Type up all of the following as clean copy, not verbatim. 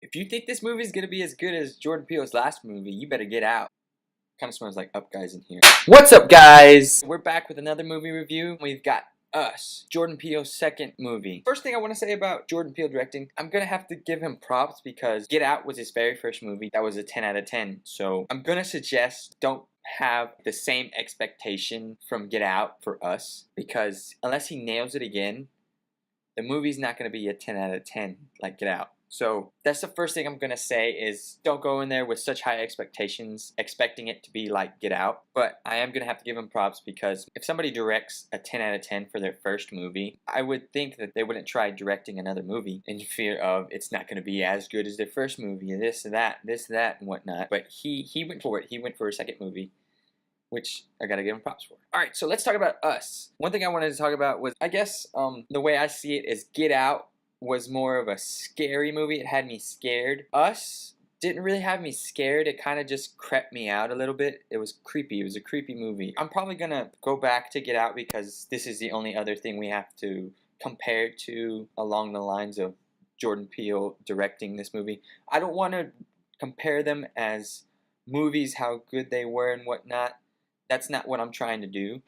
If you think this movie is gonna be as good as Jordan Peele's last movie, you better get out. Kind of smells like Up Guys in here. What's up, guys? We're back with another movie review. We've got Us, Jordan Peele's second movie. First thing I want to say about Jordan Peele directing, I'm gonna have to give him props because Get Out was his very first movie. That was a 10 out of 10. So I'm gonna suggest don't have the same expectation from Get Out for Us, because unless he nails it again, the movie's not gonna be a 10 out of 10 like Get Out. So that's the first thing I'm gonna say is don't go in there with such high expectations, expecting it to be like Get Out. But I am gonna have to give them props because if somebody directs a 10 out of 10 for their first movie, I would think that they wouldn't try directing another movie in fear of it's not gonna be as good as their first movie, and this, that, and whatnot. But he went for it. He went for a second movie, which I gotta give him props for. Alright, so let's talk about Us. One thing I wanted to talk about was, I guess, the way I see it is Get Out was more of a scary movie. It had me scared. Us didn't really have me scared. It kind of just crept me out a little bit. It was creepy. It was a creepy movie. I'm probably gonna go back to Get Out because this is the only other thing we have to compare to along the lines of Jordan Peele directing this movie. I don't want to compare them as movies, how good they were and whatnot. That's not what I'm trying to do.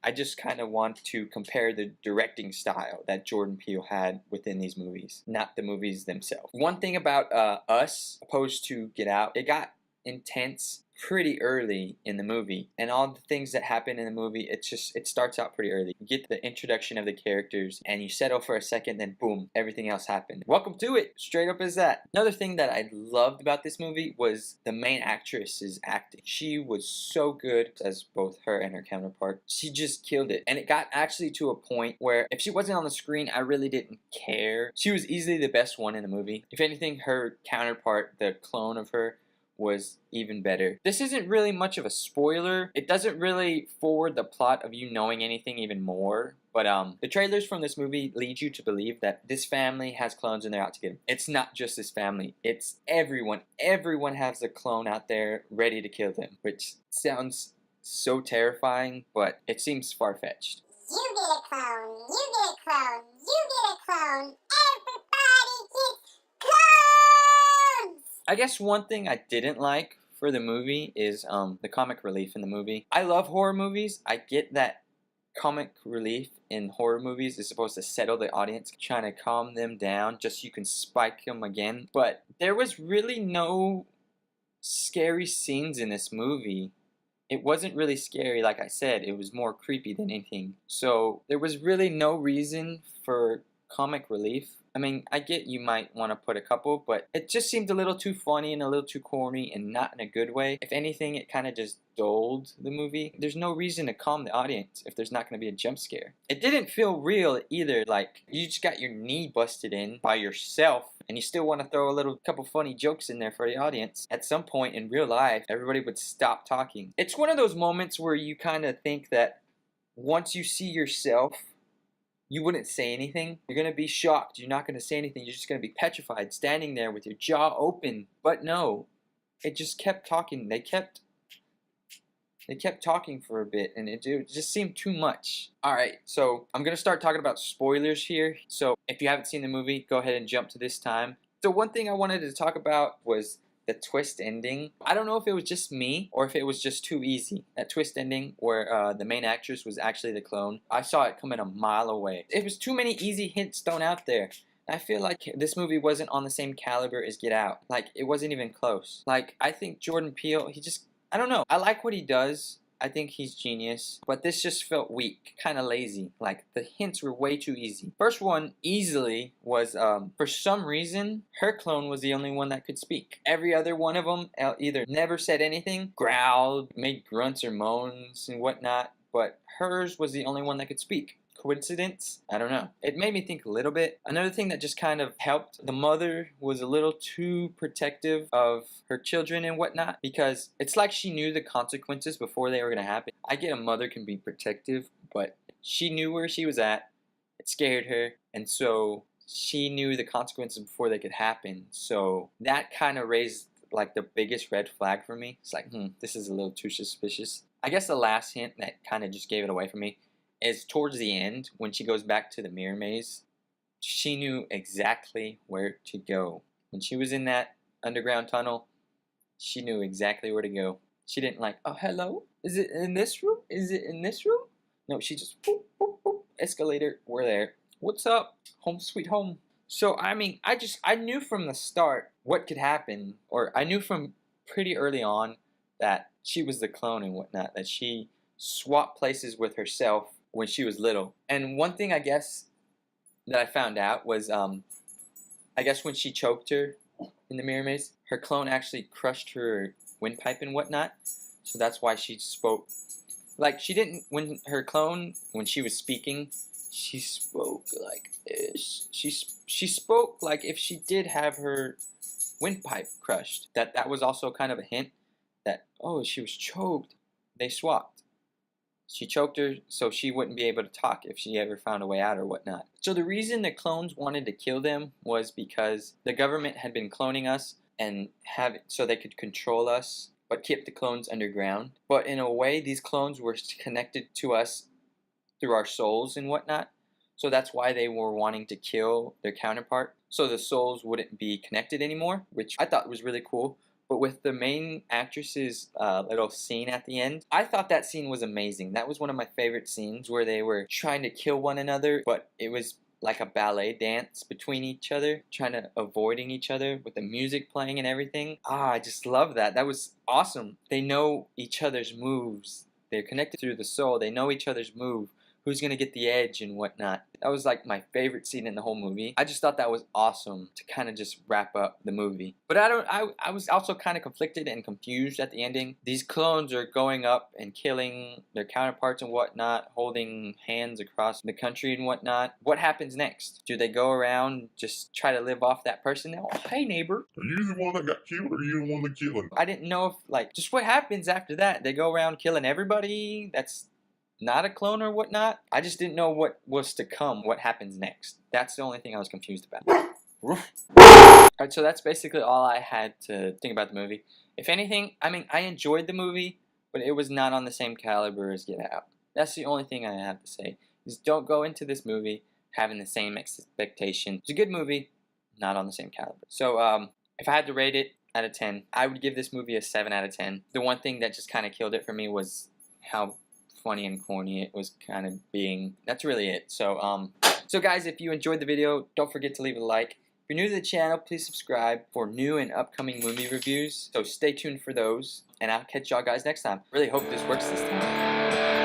I just kind of want to compare the directing style that Jordan Peele had within these movies, not the movies themselves. One thing about Us, opposed to Get Out, it got intense pretty early in the movie, and all the things that happen in the movie, it starts out pretty early. You get the introduction of the characters and you settle for a second, then boom, everything else happened. Welcome to it, straight up as that. Another thing that I loved about this movie was the main actress's acting. She was so good as both her and her counterpart. She just killed it, and it got actually to a point where if she wasn't on the screen, I really didn't care. She was easily the best one in the movie. If anything, her counterpart, the clone of her, was even better. This isn't really much of a spoiler. It doesn't really forward the plot of you knowing anything even more. But the trailers from this movie lead you to believe that this family has clones and they're out to get them. It's not just this family. It's everyone. Everyone has a clone out there ready to kill them, which sounds so terrifying, but it seems far-fetched. You get a clone. You get a clone. You get a clone. Everybody gets clones! I guess one thing I didn't like for the movie is the comic relief in the movie. I love horror movies. I get that comic relief in horror movies is supposed to settle the audience, trying to calm them down just so you can spike them again. But there was really no scary scenes in this movie. It wasn't really scary, like I said. It was more creepy than anything. So there was really no reason for comic relief. I mean, I get you might want to put a couple, but it just seemed a little too funny and a little too corny and not in a good way. If anything, it kind of just dulled the movie. There's no reason to calm the audience if there's not going to be a jump scare. It didn't feel real either. Like, you just got your knee busted in by yourself and you still want to throw a couple funny jokes in there for the audience. At some point in real life, everybody would stop talking. It's one of those moments where you kind of think that once you see yourself, you wouldn't say anything. You're going to be shocked. You're not going to say anything. You're just going to be petrified, standing there with your jaw open. But no, it just kept talking. They kept talking for a bit, and it just seemed too much. Alright, so I'm going to start talking about spoilers here. So if you haven't seen the movie, go ahead and jump to this time. So one thing I wanted to talk about was the twist ending. I don't know if it was just me or if it was just too easy. That twist ending where the main actress was actually the clone. I saw it coming a mile away. It was too many easy hints thrown out there. I feel like this movie wasn't on the same caliber as Get Out. Like, it wasn't even close. Like, I think Jordan Peele, I don't know. I like what he does. I think he's genius, but this just felt weak, kind of lazy. Like, the hints were way too easy. First one, easily, was, for some reason, her clone was the only one that could speak. Every other one of them either never said anything, growled, made grunts or moans and whatnot, but hers was the only one that could speak. Coincidence? I don't know. It made me think a little bit. Another thing that just kind of helped, the mother was a little too protective of her children and whatnot, because it's like she knew the consequences before they were going to happen. I get a mother can be protective, but she knew where she was at. It scared her, and so she knew the consequences before they could happen. So that kind of raised like the biggest red flag for me. It's like, this is a little too suspicious. I guess the last hint that kind of just gave it away for me is towards the end when she goes back to the mirror maze. She knew exactly where to go. When she was in that underground tunnel, she knew exactly where to go. She didn't like, oh, hello? Is it in this room? Is it in this room? No, she just, boop, boop, boop, escalator, we're there. What's up? Home sweet home. So, I mean, I knew from the start what could happen, or I knew from pretty early on that she was the clone and whatnot, that she swapped places with herself when she was little. And one thing I guess that I found out was, I guess when she choked her in the mirror maze, her clone actually crushed her windpipe and whatnot. So that's why she spoke. Like, she didn't, when her clone, when she was speaking, she spoke like this. She spoke like if she did have her windpipe crushed. That was also kind of a hint that, oh, she was choked. They swapped. She choked her so she wouldn't be able to talk if she ever found a way out or whatnot. So the reason the clones wanted to kill them was because the government had been cloning us and so they could control us, but keep the clones underground. But in a way, these clones were connected to us through our souls and whatnot. So that's why they were wanting to kill their counterpart, so the souls wouldn't be connected anymore, which I thought was really cool. But with the main actress's little scene at the end, I thought that scene was amazing. That was one of my favorite scenes, where they were trying to kill one another, but it was like a ballet dance between each other, trying to avoiding each other with the music playing and everything. I just love that. That was awesome. They know each other's moves. They're connected through the soul. They know each other's move. Who's gonna get the edge and whatnot. That was like my favorite scene in the whole movie. I just thought that was awesome to kind of just wrap up the movie. But I was also kind of conflicted and confused at the ending. These clones are going up and killing their counterparts and whatnot, holding hands across the country and whatnot. What happens next? Do they go around just try to live off that person now? Oh, hey neighbor. Are you the one that got killed, or are you the one that killed him? I didn't know if, like, just what happens after that. They go around killing everybody that's not a clone or whatnot. I just didn't know what was to come, what happens next. That's the only thing I was confused about. Alright, so that's basically all I had to think about the movie. If anything, I mean, I enjoyed the movie, but it was not on the same caliber as Get Out. That's the only thing I have to say, is don't go into this movie having the same expectation. It's a good movie, not on the same caliber. So, if I had to rate it out of 10, I would give this movie a 7 out of 10. The one thing that just kind of killed it for me was how funny and corny it was kind of being. That's really it. So guys, if you enjoyed the video, don't forget to leave a like. If you're new to the channel, please subscribe for new and upcoming movie reviews. So stay tuned for those, and I'll catch y'all guys next time. Really hope this works this time.